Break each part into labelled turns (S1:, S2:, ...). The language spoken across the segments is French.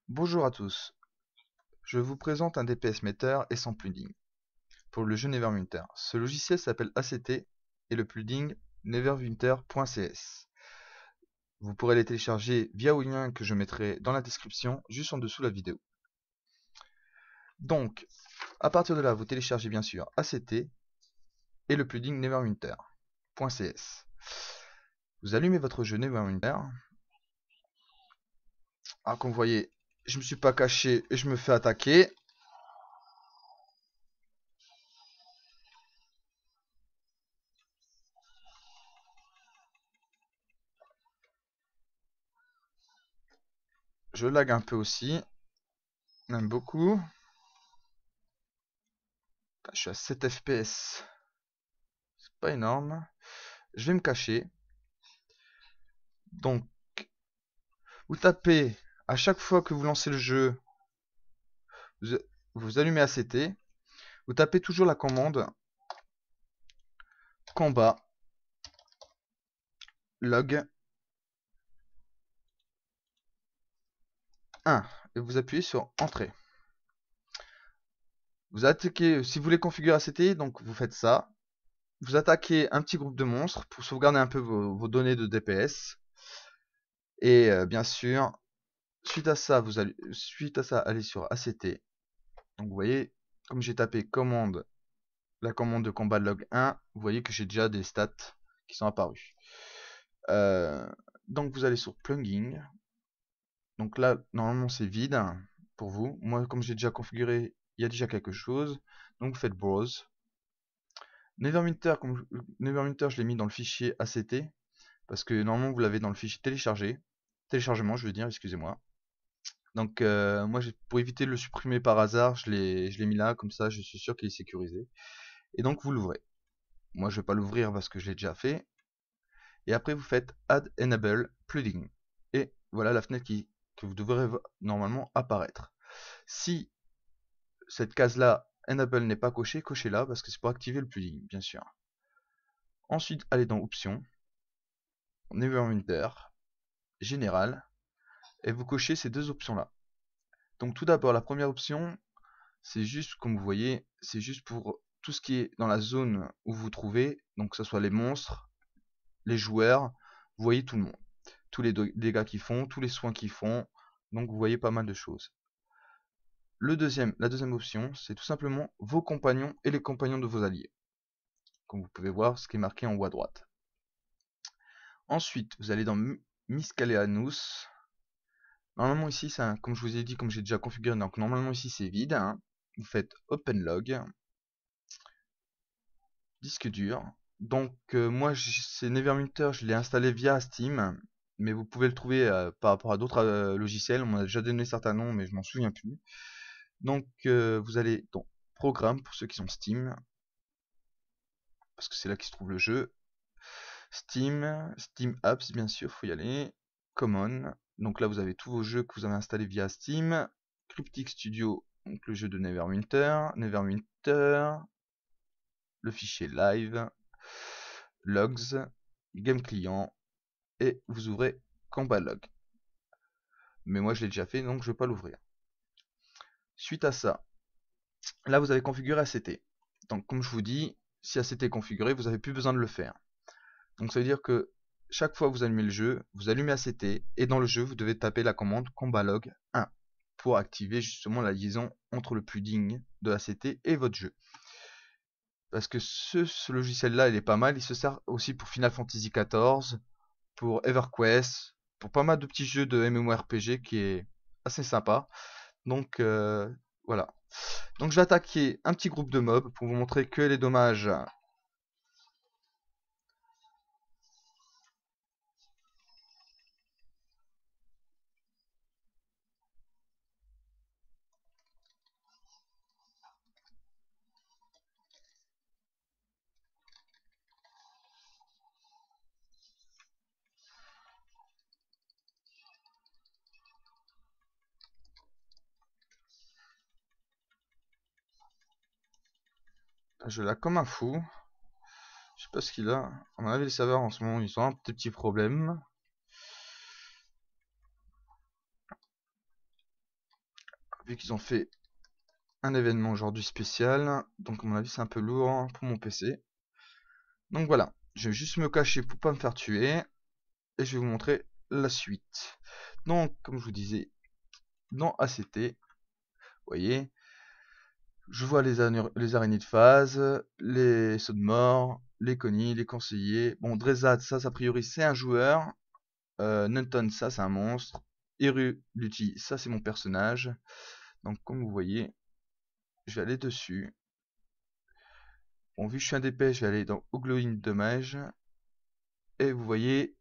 S1: Bonjour à tous, je vous présente un DPS Meter et son plugin pour le jeu Neverwinter. Ce logiciel s'appelle ACT et le plugin neverwinter.cs. Vous pourrez les télécharger via le lien que je mettrai dans la description juste en dessous de la vidéo. Donc, à partir de là, vous téléchargez bien sûr ACT et le plugin neverwinter.cs. Vous allumez votre jeu Neverwinter. Ah, comme vous voyez, je me suis pas caché et je me fais attaquer. Je lag un peu aussi, même beaucoup. Je suis à 7 FPS, c'est pas énorme. Je vais me cacher. Donc, vous tapez à chaque fois que vous lancez le jeu, vous, vous allumez ACT, vous tapez toujours la commande combat log 1 et vous appuyez sur entrée. Vous attaquez, si vous voulez configurer ACT, donc vous faites ça. Vous attaquez un petit groupe de monstres pour sauvegarder un peu vos données de DPS. Et bien sûr, suite à ça, allez sur ACT. Donc vous voyez, comme j'ai tapé la commande de combat log 1, vous voyez que j'ai déjà des stats qui sont apparus. Euh, donc vous allez sur plugin. Donc là, normalement c'est vide pour vous. Moi, comme j'ai déjà configuré, il y a déjà quelque chose. Donc vous faites browse. Neverwinter, Neverwinter, je l'ai mis dans le fichier ACT parce que normalement vous l'avez dans le fichier téléchargement, je veux dire, excusez-moi. Donc moi, pour éviter de le supprimer par hasard, je l'ai mis là, comme ça, je suis sûr qu'il est sécurisé. Et donc vous l'ouvrez. Moi, je vais pas l'ouvrir parce que je l'ai déjà fait. Et après, vous faites Add Enable Plugin. Et voilà la fenêtre que vous devrez normalement apparaître. Si cette case-là, Enable n'est pas cochée, cochez-la parce que c'est pour activer le plugin, bien sûr. Ensuite, allez dans Options, Neverwinter, Général, et vous cochez ces deux options-là. Donc tout d'abord, la première option, c'est juste, comme vous voyez, c'est juste pour tout ce qui est dans la zone où vous vous trouvez, donc que ce soit les monstres, les joueurs, vous voyez tout le monde. Tous les dégâts qu'ils font, tous les soins qu'ils font, donc vous voyez pas mal de choses. La deuxième option, c'est tout simplement vos compagnons et les compagnons de vos alliés. Comme vous pouvez voir, ce qui est marqué en haut à droite. Ensuite, vous allez dans Miscellaneous. Normalement ici, comme je vous ai dit, comme j'ai déjà configuré, donc normalement ici c'est vide, hein. Vous faites Open Log, disque dur. Donc moi, c'est Neverwinter, je l'ai installé via Steam, mais vous pouvez le trouver par rapport à d'autres logiciels. On m'a déjà donné certains noms, mais je m'en souviens plus. Donc vous allez dans Programme pour ceux qui sont Steam, parce que c'est là qu'il se trouve le jeu. Steam Apps, bien sûr, faut y aller. Common, donc là vous avez tous vos jeux que vous avez installés via Steam. Cryptic Studio, donc le jeu de Neverwinter. Neverwinter, le fichier live, logs, game client, et vous ouvrez Combat Log. Mais moi je l'ai déjà fait, donc je ne vais pas l'ouvrir. Suite à ça, là vous avez configuré ACT. Donc comme je vous dis, si ACT est configuré, vous n'avez plus besoin de le faire. Donc ça veut dire que chaque fois que vous allumez le jeu, vous allumez ACT et dans le jeu, vous devez taper la commande combat log 1 pour activer justement la liaison entre le plugin de ACT et votre jeu. Parce que ce logiciel-là, il est pas mal. Il se sert aussi pour Final Fantasy XIV, pour EverQuest, pour pas mal de petits jeux de MMORPG qui est assez sympa. Donc voilà. Donc je vais attaquer un petit groupe de mobs pour vous montrer que les dommages. Je lag comme un fou. Je sais pas ce qu'il a. À mon avis, les serveurs en ce moment, ils ont un petit problème. vu qu'ils ont fait un événement aujourd'hui spécial. Donc à mon avis c'est un peu lourd pour mon PC. Donc voilà, je vais juste me cacher pour pas me faire tuer. Et je vais vous montrer la suite. Donc comme je vous disais, dans ACT, vous voyez, je vois les araignées de phase, les sauts de mort, les Connie, les conseillers. Bon, Drezad, ça a priori c'est un joueur. Nunton, ça c'est un monstre. Eru, Lutti, ça c'est mon personnage. Donc comme vous voyez, je vais aller dessus. Bon, vu que je suis un DP, je vais aller dans Ogloing Dommage. Et vous voyez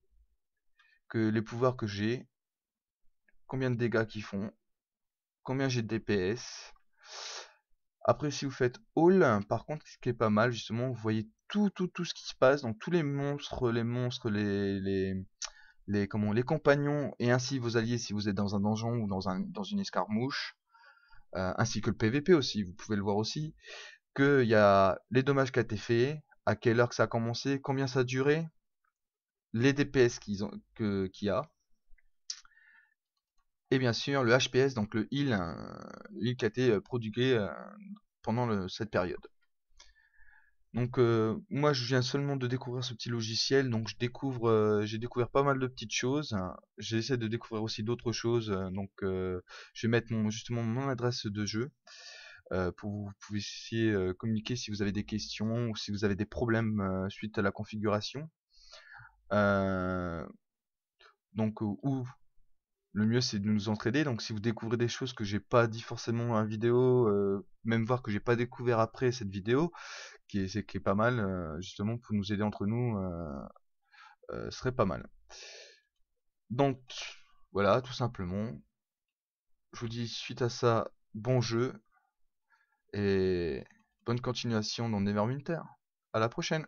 S1: que les pouvoirs que j'ai, combien de dégâts qu'ils font, combien j'ai de DPS. Après, si vous faites All, par contre, ce qui est pas mal, justement, vous voyez tout ce qui se passe, donc tous les monstres, les compagnons, et ainsi vos alliés si vous êtes dans un donjon ou dans une escarmouche, ainsi que le PVP aussi, vous pouvez le voir aussi, qu'il y a les dommages qui ont été faits, à quelle heure que ça a commencé, combien ça a duré, les DPS qu'il y a, et bien sûr le HPS, donc le heal qui a été prodigué pendant cette période. Donc moi je viens seulement de découvrir ce petit logiciel, donc j'ai découvert pas mal de petites choses. J'essaie de découvrir aussi d'autres choses, donc je vais mettre justement mon adresse de jeu pour que vous puissiez communiquer si vous avez des questions ou si vous avez des problèmes suite à la configuration. Euh, donc ou le mieux c'est de nous entraider. Donc si vous découvrez des choses que j'ai pas dit forcément dans la vidéo, même voir que j'ai pas découvert après cette vidéo, qui est pas mal, justement pour nous aider entre nous, serait pas mal. Donc voilà, tout simplement. Je vous dis suite à ça, bon jeu et bonne continuation dans Neverwinter. À la prochaine.